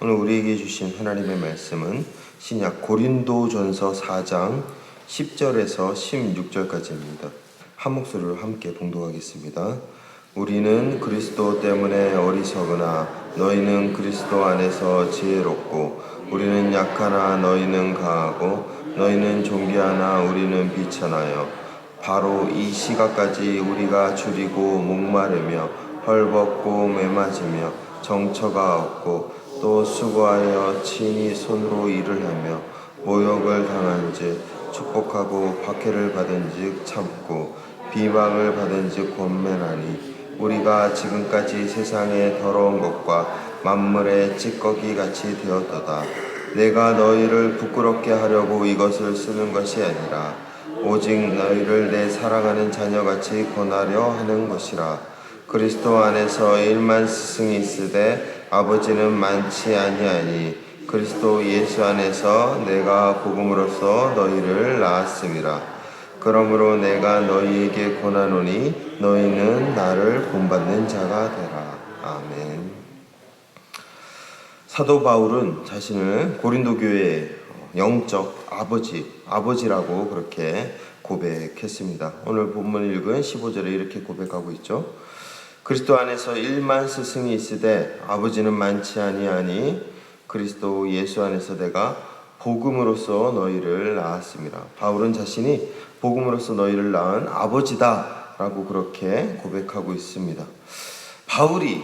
오늘 우리에게 주신 하나님의 말씀은 신약 고린도전서 4장 10절에서 16절까지입니다. 한 목소리로 함께 봉독하겠습니다. 우리는 그리스도 때문에 어리석으나 너희는 그리스도 안에서 지혜롭고, 우리는 약하나 너희는 강하고, 너희는 존귀하나 우리는 비천하여 바로 이 시각까지 우리가 줄이고 목마르며 헐벗고 매맞으며 정처가 없고 또 수고하여 친히 손으로 일을 하며 모욕을 당한즉 축복하고 박해를 받은즉 참고 비방을 받은즉 권면하니, 우리가 지금까지 세상의 더러운 것과 만물의 찌꺼기 같이 되었도다. 내가 너희를 부끄럽게 하려고 이것을 쓰는 것이 아니라 오직 너희를 내 사랑하는 자녀같이 권하려 하는 것이라. 그리스도 안에서 1만 스승이 있으되 아버지는 많지 아니하니, 그리스도 예수 안에서 내가 복음으로써 너희를 낳았음이라. 그러므로 내가 너희에게 권하노니 너희는 나를 본받는 자가 되라. 아멘. 사도 바울은 자신을 고린도 교회의 영적 아버지라고 그렇게 고백했습니다. 오늘 본문 읽은 15절에 이렇게 고백하고 있죠. 그리스도 안에서 1만 스승이 있으되 아버지는 많지 아니하니, 그리스도 예수 안에서 내가 복음으로써 너희를 낳았습니다. 바울은 자신이 복음으로써 너희를 낳은 아버지다 라고 그렇게 고백하고 있습니다. 바울이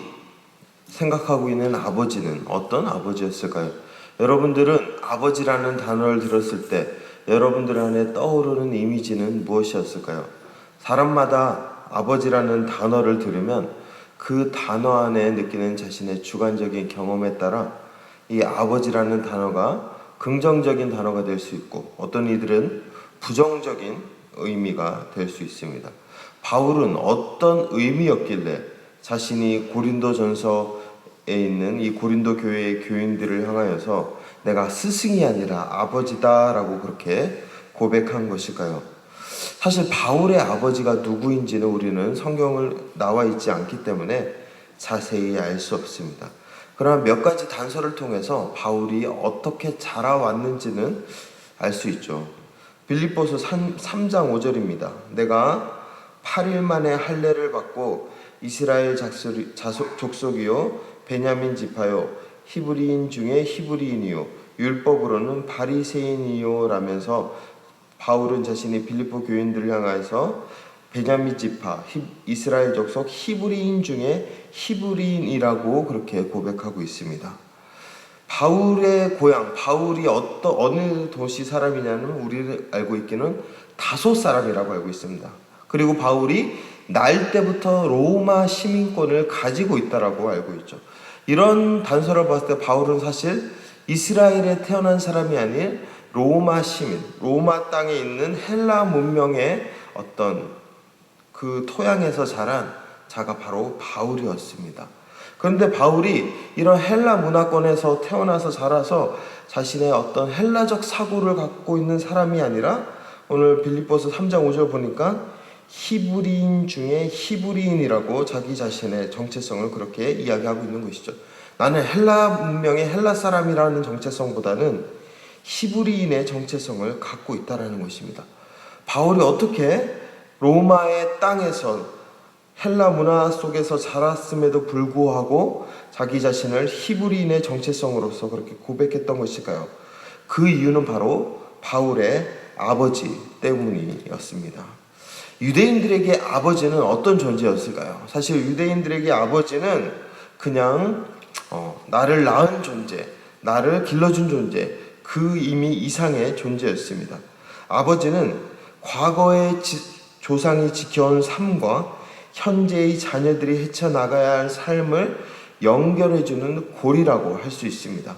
생각하고 있는 아버지는 어떤 아버지였을까요? 여러분들은 아버지라는 단어를 들었을 때 여러분들 안에 떠오르는 이미지는 무엇이었을까요? 사람마다 아버지라는 단어를 들으면 그 단어 안에 느끼는 자신의 주관적인 경험에 따라 이 아버지라는 단어가 긍정적인 단어가 될 수 있고, 어떤 이들은 부정적인 의미가 될 수 있습니다. 바울은 어떤 의미였길래 자신이 고린도전서에 있는 이 고린도 교회의 교인들을 향하여서 내가 스승이 아니라 아버지다 라고 그렇게 고백한 것일까요? 사실 바울의 아버지가 누구인지는 우리는 성경을 나와 있지 않기 때문에 자세히 알 수 없습니다. 그러나 몇 가지 단서를 통해서 바울이 어떻게 자라왔는지는 알 수 있죠. 빌립보서 3장 5절입니다. 내가 8일 만에 할례를 받고 이스라엘 족속이요 베냐민 지파요 히브리인 중에 히브리인이요 율법으로는 바리새인이요 라면서 바울은 자신이 빌립보 교인들을 향해서 베냐민 지파 이스라엘 족속 히브리인 중에 히브리인이라고 그렇게 고백하고 있습니다. 바울의 고향, 바울이 어느 도시 사람이냐는 우리를 알고 있기는 다소 사람이라고 알고 있습니다. 그리고 바울이 날 때부터 로마 시민권을 가지고 있다라고 알고 있죠. 이런 단서를 봤을 때 바울은 사실 이스라엘에 태어난 사람이 아닌 로마 시민, 로마 땅에 있는 헬라 문명의 어떤 그 토양에서 자란 자가 바로 바울이었습니다. 그런데 바울이 이런 헬라 문화권에서 태어나서 자라서 자신의 어떤 헬라적 사고를 갖고 있는 사람이 아니라, 오늘 빌립보서 3장 5절 보니까 히브리인 중에 히브리인이라고 자기 자신의 정체성을 그렇게 이야기하고 있는 것이죠. 나는 헬라 문명의 헬라 사람이라는 정체성보다는 히브리인의 정체성을 갖고 있다는 것입니다. 바울이 어떻게 로마의 땅에서 헬라 문화 속에서 자랐음에도 불구하고 자기 자신을 히브리인의 정체성으로서 그렇게 고백했던 것일까요? 그 이유는 바로 바울의 아버지 때문이었습니다. 유대인들에게 아버지는 어떤 존재였을까요? 사실 유대인들에게 아버지는 그냥 나를 낳은 존재, 나를 길러준 존재, 그 이미 이상의 존재였습니다. 아버지는 과거의 조상이 지켜온 삶과 현재의 자녀들이 헤쳐나가야 할 삶을 연결해주는 고리라고 할 수 있습니다.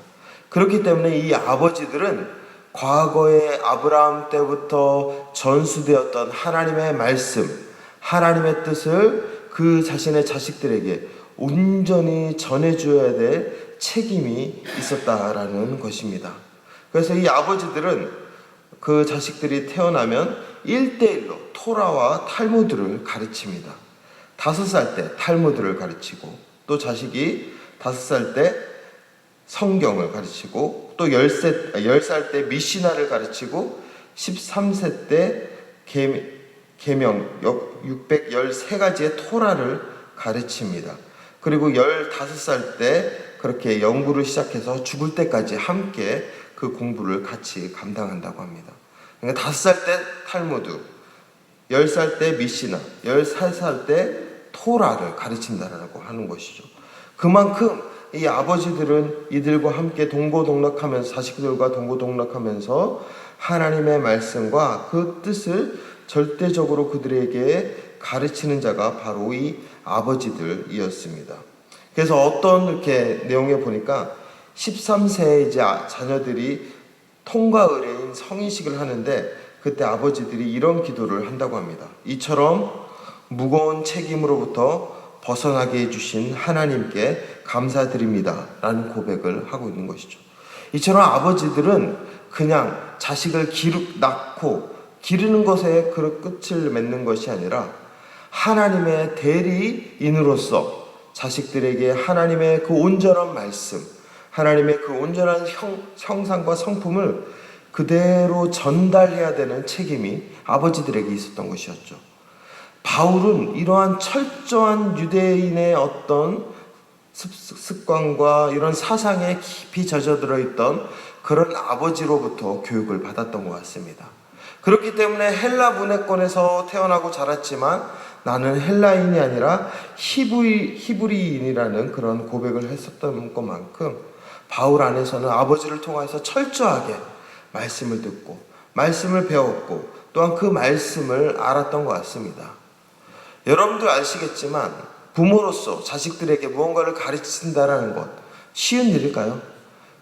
그렇기 때문에 이 아버지들은 과거의 아브라함 때부터 전수되었던 하나님의 말씀, 하나님의 뜻을 그 자신의 자식들에게 온전히 전해줘야 될 책임이 있었다라는 것입니다. 그래서 이 아버지들은 그 자식들이 태어나면 1대1로 토라와 탈무드를 가르칩니다. 5살 때 탈무드를 가르치고, 또 자식이 5살 때 성경을 가르치고 또 10살 때 미시나를 가르치고 13세 때 계명 613가지의 토라를 가르칩니다. 그리고 15살 때 그렇게 연구를 시작해서 죽을 때까지 함께 그 공부를 같이 감당한다고 합니다. 그러니까 5살 때 탈무드, 10살 때 미시나, 13살 때 토라를 가르친다라고 하는 것이죠. 그만큼 이 아버지들은 이들과 함께 동고동락하면서, 자식들과 동고동락하면서 하나님의 말씀과 그 뜻을 절대적으로 그들에게 가르치는 자가 바로 이 아버지들이었습니다. 그래서 어떤 이렇게 내용에 보니까 13세의 이제 자녀들이 통과 의례인 성인식을 하는데 그때 아버지들이 이런 기도를 한다고 합니다. 이처럼 무거운 책임으로부터 벗어나게 해주신 하나님께 감사드립니다 라는 고백을 하고 있는 것이죠. 이처럼 아버지들은 그냥 자식을 낳고 기르는 것에 그 끝을 맺는 것이 아니라 하나님의 대리인으로서 자식들에게 하나님의 그 온전한 말씀, 하나님의 그 온전한 형상과 성품을 그대로 전달해야 되는 책임이 아버지들에게 있었던 것이었죠. 바울은 이러한 철저한 유대인의 어떤 습관과 이런 사상에 깊이 젖어들어 있던 그런 아버지로부터 교육을 받았던 것 같습니다. 그렇기 때문에 헬라 문화권에서 태어나고 자랐지만 나는 헬라인이 아니라 히브리인이라는 그런 고백을 했었던 것만큼 바울 안에서는 아버지를 통해서 철저하게 말씀을 듣고 말씀을 배웠고 또한 그 말씀을 알았던 것 같습니다. 여러분들 아시겠지만 부모로서 자식들에게 무언가를 가르친다라는 것 쉬운 일일까요?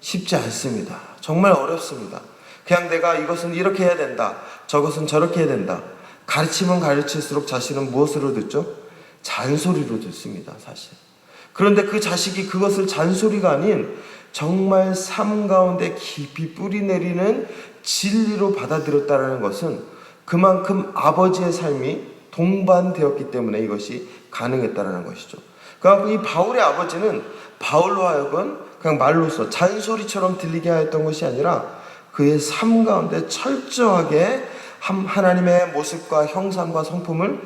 쉽지 않습니다. 정말 어렵습니다. 그냥 내가 이것은 이렇게 해야 된다, 저것은 저렇게 해야 된다. 가르치면 가르칠수록 자식은 무엇으로 듣죠? 잔소리로 듣습니다, 사실. 그런데 그 자식이 그것을 잔소리가 아닌 정말 삶 가운데 깊이 뿌리내리는 진리로 받아들였다는 것은 그만큼 아버지의 삶이 동반되었기 때문에 이것이 가능했다는 것이죠. 그러니까 이 바울의 아버지는 바울로 하여금 그냥 말로써 잔소리처럼 들리게 하였던 것이 아니라 그의 삶 가운데 철저하게 하나님의 모습과 형상과 성품을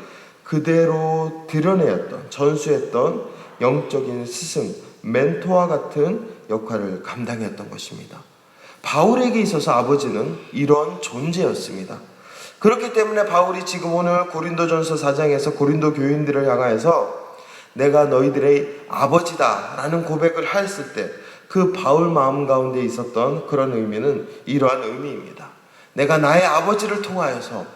그대로 드러내었던, 전수했던 영적인 스승, 멘토와 같은 역할을 감당했던 것입니다. 바울에게 있어서 아버지는 이런 존재였습니다. 그렇기 때문에 바울이 지금 오늘 고린도전서 4장에서 고린도 교인들을 향하여서 내가 너희들의 아버지다 라는 고백을 하였을 때 그 바울 마음 가운데 있었던 그런 의미는 이러한 의미입니다. 내가 나의 아버지를 통하여서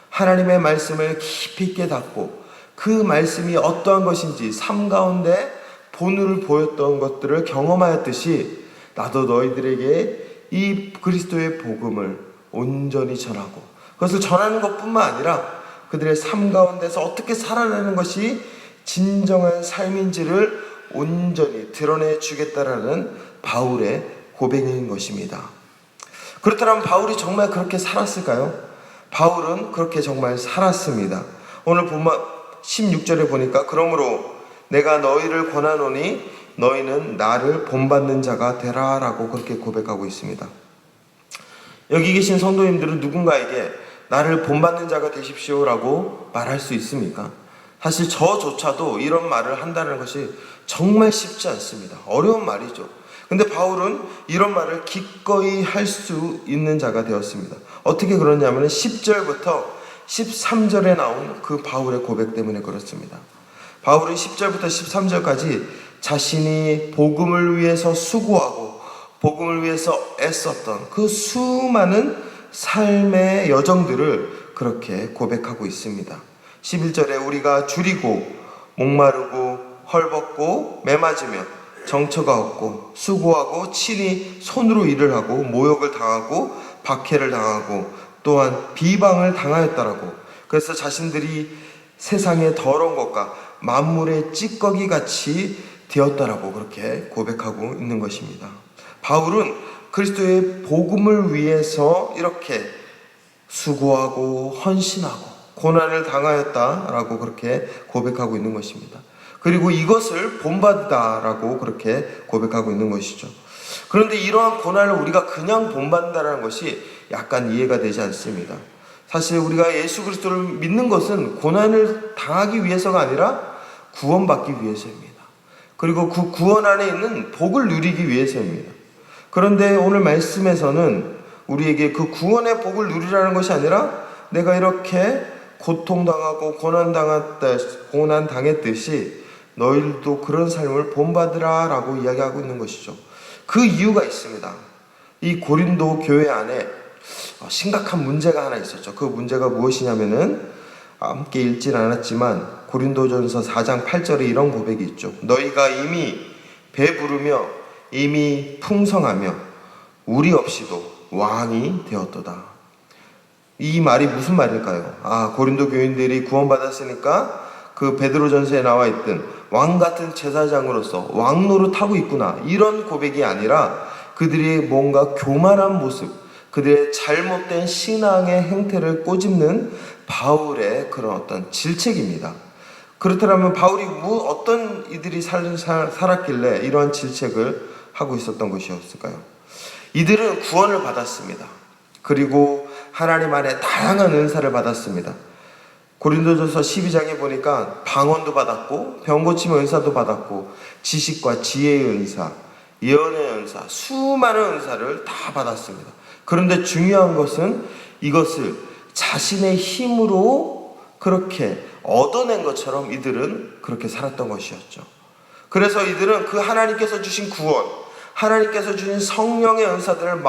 하나님의 말씀을 깊이 깨닫고 그 말씀이 어떠한 것인지 삶 가운데 본을 보였던 것들을 경험하였듯이 나도 너희들에게 이 그리스도의 복음을 온전히 전하고 그것을 전하는 것뿐만 아니라 그들의 삶 가운데서 어떻게 살아내는 것이 진정한 삶인지를 온전히 드러내 주겠다라는 바울의 고백인 것입니다. 그렇다면 바울이 정말 그렇게 살았을까요? 바울은 그렇게 정말 살았습니다. 오늘 본문 16절에 보니까 그러므로 내가 너희를 권하노니 너희는 나를 본받는 자가 되라 라고 그렇게 고백하고 있습니다. 여기 계신 성도님들은 누군가에게 나를 본받는 자가 되십시오 라고 말할 수 있습니까? 사실 저조차도 이런 말을 한다는 것이 정말 쉽지 않습니다. 어려운 말이죠. 근데 바울은 이런 말을 기꺼이 할 수 있는 자가 되었습니다. 어떻게 그러냐면 10절부터 13절에 나온 그 바울의 고백 때문에 그렇습니다. 바울은 10절부터 13절까지 자신이 복음을 위해서 수고하고 복음을 위해서 애썼던 그 수많은 삶의 여정들을 그렇게 고백하고 있습니다. 11절에 우리가 줄이고 목마르고 헐벗고 매맞으며 정처가 없고 수고하고 친히 손으로 일을 하고 모욕을 당하고 박해를 당하고 또한 비방을 당하였다라고. 그래서 자신들이 세상의 더러운 것과 만물의 찌꺼기 같이 되었다라고 그렇게 고백하고 있는 것입니다. 바울은 그리스도의 복음을 위해서 이렇게 수고하고 헌신하고 고난을 당하였다라고 그렇게 고백하고 있는 것입니다. 그리고 이것을 본받다라고 그렇게 고백하고 있는 것이죠. 그런데 이러한 고난을 우리가 그냥 본받는다는 것이 약간 이해가 되지 않습니다. 사실 우리가 예수 그리스도를 믿는 것은 고난을 당하기 위해서가 아니라 구원받기 위해서입니다. 그리고 그 구원 안에 있는 복을 누리기 위해서입니다. 그런데 오늘 말씀에서는 우리에게 그 구원의 복을 누리라는 것이 아니라 내가 이렇게 고통당하고 고난당했듯이 너희들도 그런 삶을 본받으라 라고 이야기하고 있는 것이죠. 그 이유가 있습니다. 이 고린도 교회 안에 심각한 문제가 하나 있었죠. 그 문제가 무엇이냐면은 함께 읽진 않았지만 고린도전서 4장 8절에 이런 고백이 있죠. 너희가 이미 배부르며 이미 풍성하며 우리 없이도 왕이 되었도다. 이 말이 무슨 말일까요? 고린도 교인들이 구원받았으니까 그 베드로전서에 나와 있던 왕 같은 제사장으로서 왕 노릇하고 있구나, 이런 고백이 아니라 그들이 뭔가 교만한 모습, 그들의 잘못된 신앙의 행태를 꼬집는 바울의 그런 어떤 질책입니다. 그렇다면 바울이 어떤 이들이 살았길래 이러한 질책을 하고 있었던 것이었을까요? 이들은 구원을 받았습니다. 그리고 하나님 안에 다양한 은사를 받았습니다. 고린도전서 12장에 보니까 방언도 받았고 병 고침의 은사도 받았고 지식과 지혜의 은사, 예언의 은사, 수많은 은사를 다 받았습니다. 그런데 중요한 것은 이것을 자신의 힘으로 그렇게 얻어낸 것처럼 이들은 그렇게 살았던 것이었죠. 그래서 이들은 그 하나님께서 주신 구원, 하나님께서 주신 성령의 은사들을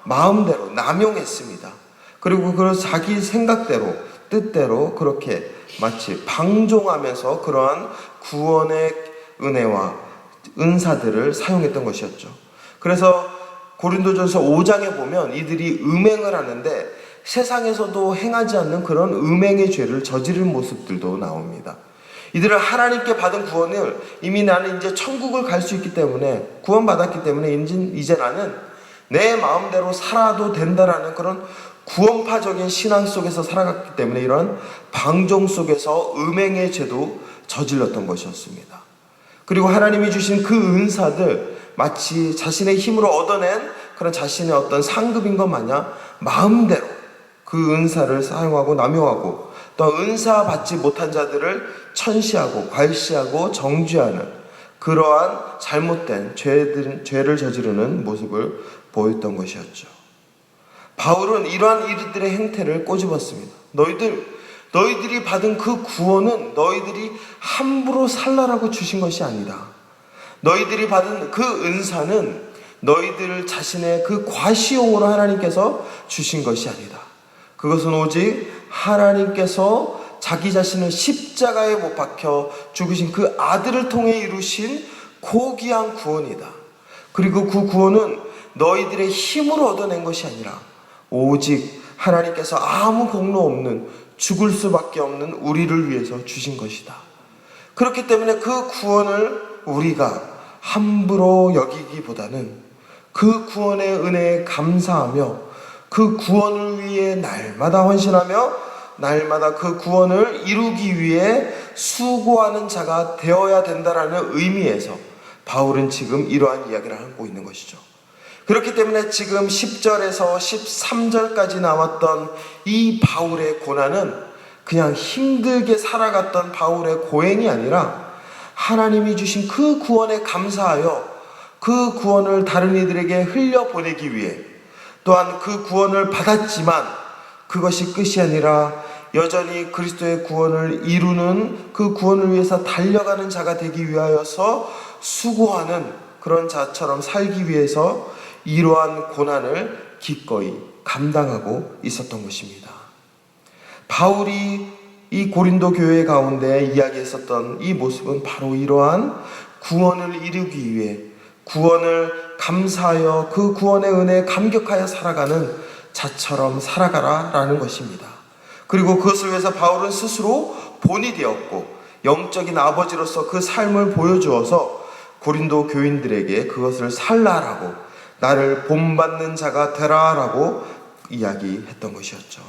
마음대로 남용했습니다. 그리고 그 자기 생각대로, 뜻대로 그렇게 마치 방종하면서 그러한 구원의 은혜와 은사들을 사용했던 것이었죠. 그래서 고린도전서 5장에 보면 이들이 음행을 하는데 세상에서도 행하지 않는 그런 음행의 죄를 저지른 모습들도 나옵니다. 이들은 하나님께 받은 구원을 이미 나는 이제 천국을 갈 수 있기 때문에, 구원받았기 때문에 이제 나는 내 마음대로 살아도 된다라는 그런 구원파적인 신앙 속에서 살아갔기 때문에 이런 방종 속에서 음행의 죄도 저질렀던 것이었습니다. 그리고 하나님이 주신 그 은사들, 마치 자신의 힘으로 얻어낸 그런 자신의 어떤 상급인 것 마냥 마음대로 그 은사를 사용하고 남용하고, 또 은사 받지 못한 자들을 천시하고 괄시하고 정죄하는 그러한 잘못된 죄를 저지르는 모습을 보였던 것이었죠. 바울은 이러한 이들의 행태를 꼬집었습니다. 너희들이 받은 그 구원은 너희들이 함부로 살라라고 주신 것이 아니다. 너희들이 받은 그 은사는 너희들 자신의 그 과시용으로 하나님께서 주신 것이 아니다. 그것은 오직 하나님께서 자기 자신을 십자가에 못 박혀 죽으신 그 아들을 통해 이루신 고귀한 구원이다. 그리고 그 구원은 너희들의 힘으로 얻어낸 것이 아니라 오직 하나님께서 아무 공로 없는, 죽을 수밖에 없는 우리를 위해서 주신 것이다. 그렇기 때문에 그 구원을 우리가 함부로 여기기보다는 그 구원의 은혜에 감사하며 그 구원을 위해 날마다 헌신하며 날마다 그 구원을 이루기 위해 수고하는 자가 되어야 된다라는 의미에서 바울은 지금 이러한 이야기를 하고 있는 것이죠. 그렇기 때문에 지금 10절에서 13절까지 나왔던 이 바울의 고난은 그냥 힘들게 살아갔던 바울의 고행이 아니라 하나님이 주신 그 구원에 감사하여 그 구원을 다른 이들에게 흘려보내기 위해, 또한 그 구원을 받았지만 그것이 끝이 아니라 여전히 그리스도의 구원을 이루는 그 구원을 위해서 달려가는 자가 되기 위하여서 수고하는 그런 자처럼 살기 위해서 이러한 고난을 기꺼이 감당하고 있었던 것입니다. 바울이 이 고린도 교회 가운데 이야기했었던 이 모습은 바로 이러한 구원을 이루기 위해 구원을 감사하여 그 구원의 은혜에 감격하여 살아가는 자처럼 살아가라 라는 것입니다. 그리고 그것을 위해서 바울은 스스로 본이 되었고 영적인 아버지로서 그 삶을 보여주어서 고린도 교인들에게 그것을 살라라고, 나를 본받는 자가 되라라고 이야기했던 것이었죠.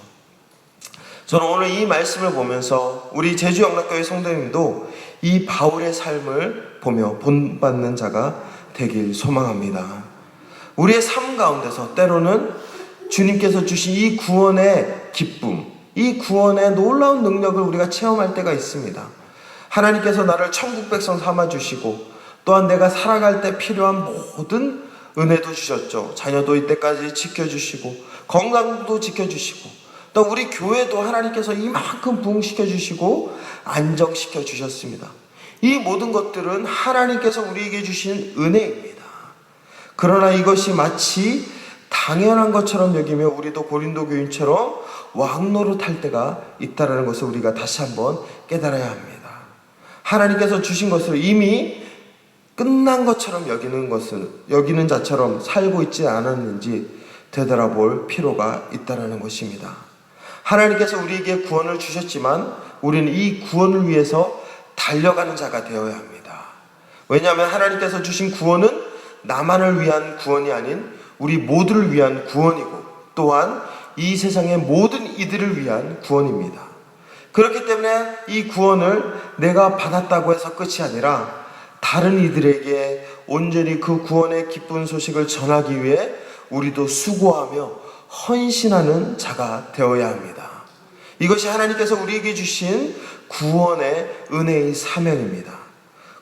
저는 오늘 이 말씀을 보면서 우리 제주영락교회 성도님도 이 바울의 삶을 보며 본받는 자가 되길 소망합니다. 우리의 삶 가운데서 때로는 주님께서 주신 이 구원의 기쁨, 이 구원의 놀라운 능력을 우리가 체험할 때가 있습니다. 하나님께서 나를 천국 백성 삼아주시고 또한 내가 살아갈 때 필요한 모든 은혜도 주셨죠. 자녀도 이때까지 지켜주시고 건강도 지켜주시고 또 우리 교회도 하나님께서 이만큼 부흥시켜 주시고 안정시켜 주셨습니다. 이 모든 것들은 하나님께서 우리에게 주신 은혜입니다. 그러나 이것이 마치 당연한 것처럼 여기며 우리도 고린도 교인처럼 왕노릇할 때가 있다는 것을 우리가 다시 한번 깨달아야 합니다. 하나님께서 주신 것을 이미 끝난 것처럼 여기는 자처럼 살고 있지 않았는지 되돌아볼 필요가 있다는 것입니다. 하나님께서 우리에게 구원을 주셨지만 우리는 이 구원을 위해서 달려가는 자가 되어야 합니다. 왜냐하면 하나님께서 주신 구원은 나만을 위한 구원이 아닌 우리 모두를 위한 구원이고 또한 이 세상의 모든 이들을 위한 구원입니다. 그렇기 때문에 이 구원을 내가 받았다고 해서 끝이 아니라 다른 이들에게 온전히 그 구원의 기쁜 소식을 전하기 위해 우리도 수고하며 헌신하는 자가 되어야 합니다. 이것이 하나님께서 우리에게 주신 구원의 은혜의 사명입니다.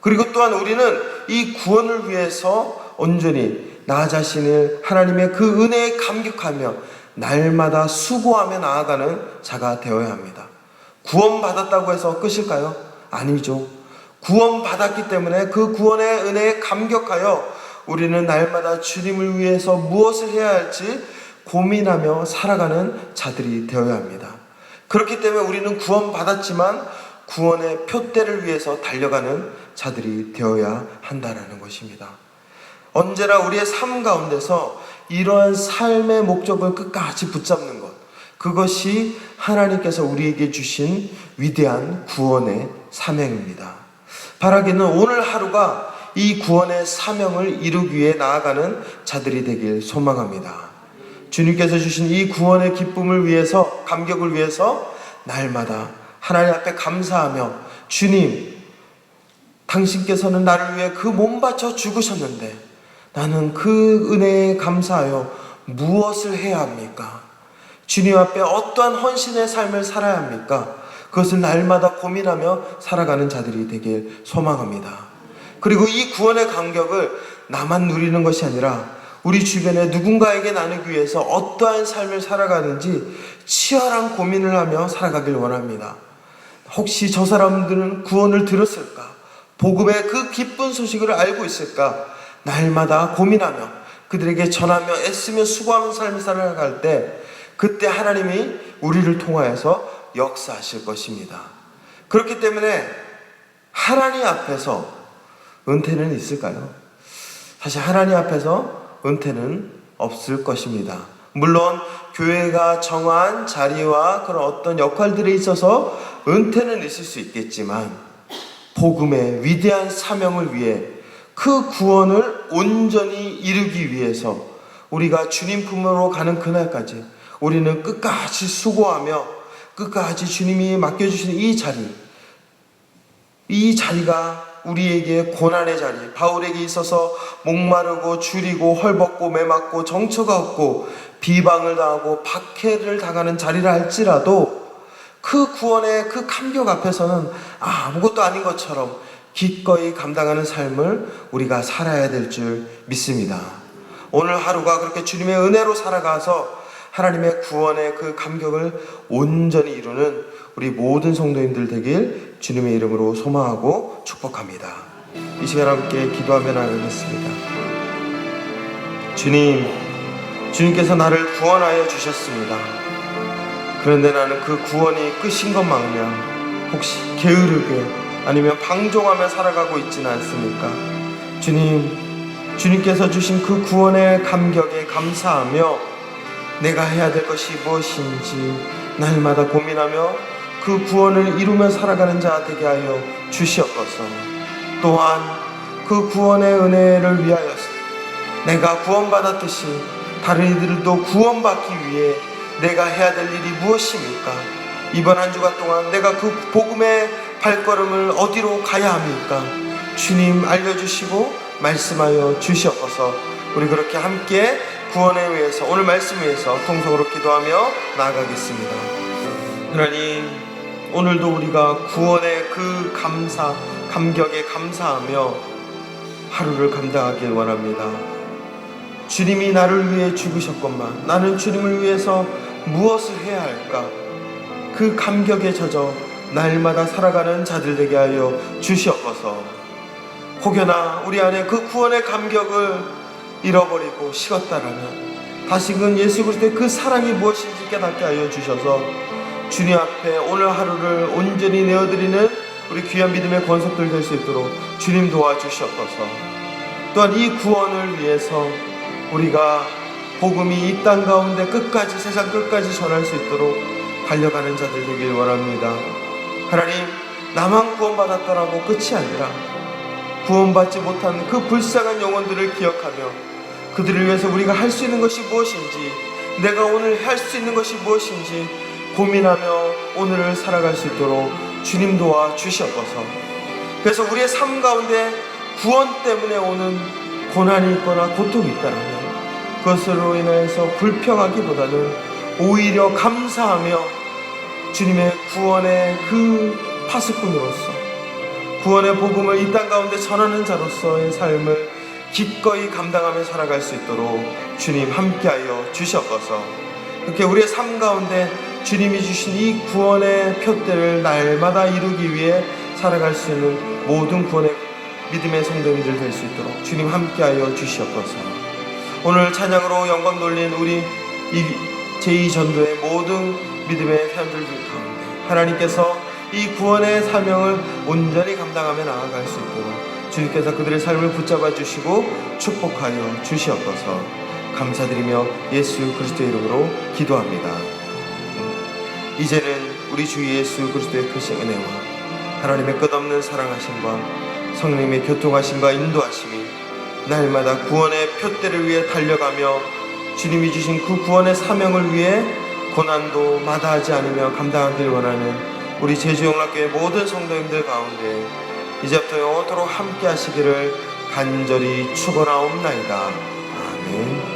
그리고 또한 우리는 이 구원을 위해서 온전히 나 자신을 하나님의 그 은혜에 감격하며 날마다 수고하며 나아가는 자가 되어야 합니다. 구원받았다고 해서 끝일까요? 아니죠. 구원받았기 때문에 그 구원의 은혜에 감격하여 우리는 날마다 주님을 위해서 무엇을 해야 할지 고민하며 살아가는 자들이 되어야 합니다. 그렇기 때문에 우리는 구원받았지만 구원의 표대를 위해서 달려가는 자들이 되어야 한다는 것입니다. 언제나 우리의 삶 가운데서 이러한 삶의 목적을 끝까지 붙잡는 것, 그것이 하나님께서 우리에게 주신 위대한 구원의 사명입니다. 바라기는 오늘 하루가 이 구원의 사명을 이루기 위해 나아가는 자들이 되길 소망합니다. 주님께서 주신 이 구원의 기쁨을 위해서, 감격을 위해서 날마다 하나님 앞에 감사하며 주님, 당신께서는 나를 위해 그 몸 바쳐 죽으셨는데 나는 그 은혜에 감사하여 무엇을 해야 합니까? 주님 앞에 어떠한 헌신의 삶을 살아야 합니까? 그것을 날마다 고민하며 살아가는 자들이 되길 소망합니다. 그리고 이 구원의 감격을 나만 누리는 것이 아니라 우리 주변에 누군가에게 나누기 위해서 어떠한 삶을 살아가는지 치열한 고민을 하며 살아가길 원합니다. 혹시 저 사람들은 구원을 들었을까? 복음의 그 기쁜 소식을 알고 있을까? 날마다 고민하며 그들에게 전하며 애쓰며 수고하는 삶을 살아갈 때 그때 하나님이 우리를 통하여서 역사하실 것입니다. 그렇기 때문에 하나님 앞에서 은퇴는 있을까요? 사실 하나님 앞에서 은퇴는 없을 것입니다. 물론 교회가 정한 자리와 그런 어떤 역할들에 있어서 은퇴는 있을 수 있겠지만 복음의 위대한 사명을 위해 그 구원을 온전히 이루기 위해서 우리가 주님 품으로 가는 그날까지 우리는 끝까지 수고하며 끝까지 주님이 맡겨주신 이 자리가 우리에게 고난의 자리, 바울에게 있어서 목마르고 줄이고 헐벗고 매맞고 정처가 없고 비방을 당하고 박해를 당하는 자리라 할지라도 그 구원의 그 감격 앞에서는 아무것도 아닌 것처럼 기꺼이 감당하는 삶을 우리가 살아야 될 줄 믿습니다. 오늘 하루가 그렇게 주님의 은혜로 살아가서 하나님의 구원의 그 감격을 온전히 이루는 우리 모든 성도님들 되길 주님의 이름으로 소망하고 축복합니다. 이 시간 함께 기도하며 나가겠습니다. 주님께서 나를 구원하여 주셨습니다. 그런데 나는 그 구원이 끝인 것 마냥 혹시 게으르게 아니면 방종하며 살아가고 있지는 않습니까? 주님께서 주신 그 구원의 감격에 감사하며 내가 해야 될 것이 무엇인지 날마다 고민하며 그 구원을 이루며 살아가는 자 되게 하여 주시옵소서. 또한 그 구원의 은혜를 위하여서 내가 구원받았듯이 다른 이들도 구원받기 위해 내가 해야 될 일이 무엇입니까? 이번 한 주간 동안 내가 그 복음의 발걸음을 어디로 가야 합니까? 주님 알려주시고 말씀하여 주시옵소서. 우리 그렇게 함께 구원에 위해서, 오늘 말씀 위해서 통성으로 기도하며 나아가겠습니다. 하나님, 오늘도 우리가 구원의 그 감격에 감사하며 하루를 감당하길 원합니다. 주님이 나를 위해 죽으셨건만 나는 주님을 위해서 무엇을 해야 할까? 그 감격에 젖어 날마다 살아가는 자들 되게 하여 주시옵소서. 혹여나 우리 안에 그 구원의 감격을 잃어버리고 식었다라면 다시금 예수 그리스도의 그 사랑이 무엇인지 깨닫게 하여 주셔서 주님 앞에 오늘 하루를 온전히 내어드리는 우리 귀한 믿음의 권속들 될 수 있도록 주님 도와주시옵소서. 또한 이 구원을 위해서 우리가 복음이 이 땅 가운데 끝까지, 세상 끝까지 전할 수 있도록 달려가는 자들 되길 원합니다. 하나님, 나만 구원받았다라고 끝이 아니라 구원받지 못한 그 불쌍한 영혼들을 기억하며 그들을 위해서 우리가 할 수 있는 것이 무엇인지, 내가 오늘 할 수 있는 것이 무엇인지 고민하며 오늘을 살아갈 수 있도록 주님 도와 주시옵소서. 그래서 우리의 삶 가운데 구원 때문에 오는 고난이 있거나 고통이 있다면 그것으로 인해서 불평하기보다는 오히려 감사하며 주님의 구원의 그 파수꾼으로서, 구원의 복음을 이 땅 가운데 전하는 자로서의 삶을 기꺼이 감당하며 살아갈 수 있도록 주님 함께하여 주시옵소서. 그렇게 우리의 삶 가운데 주님이 주신 이 구원의 표대를 날마다 이루기 위해 살아갈 수 있는 모든 구원의 믿음의 성도님들 될 수 있도록 주님 함께하여 주시옵소서. 오늘 찬양으로 영광 돌린 우리 제2전도의 모든 믿음의 사람들 가운데 하나님께서 이 구원의 사명을 온전히 감당하며 나아갈 수 있도록 주님께서 그들의 삶을 붙잡아 주시고 축복하여 주시옵소서. 감사드리며 예수 그리스도의 이름으로 기도합니다. 이제는 우리 주 예수 그리스도의 크신 은혜와 하나님의 끝없는 사랑하심과 성령님의 교통하심과 인도하심이 날마다 구원의 표대를 위해 달려가며 주님이 주신 그 구원의 사명을 위해 고난도 마다하지 않으며 감당하길 원하는 우리 제주영락교회 모든 성도님들 가운데 이제부터 영원토록 함께 하시기를 간절히 축원하옵나이다. 아멘.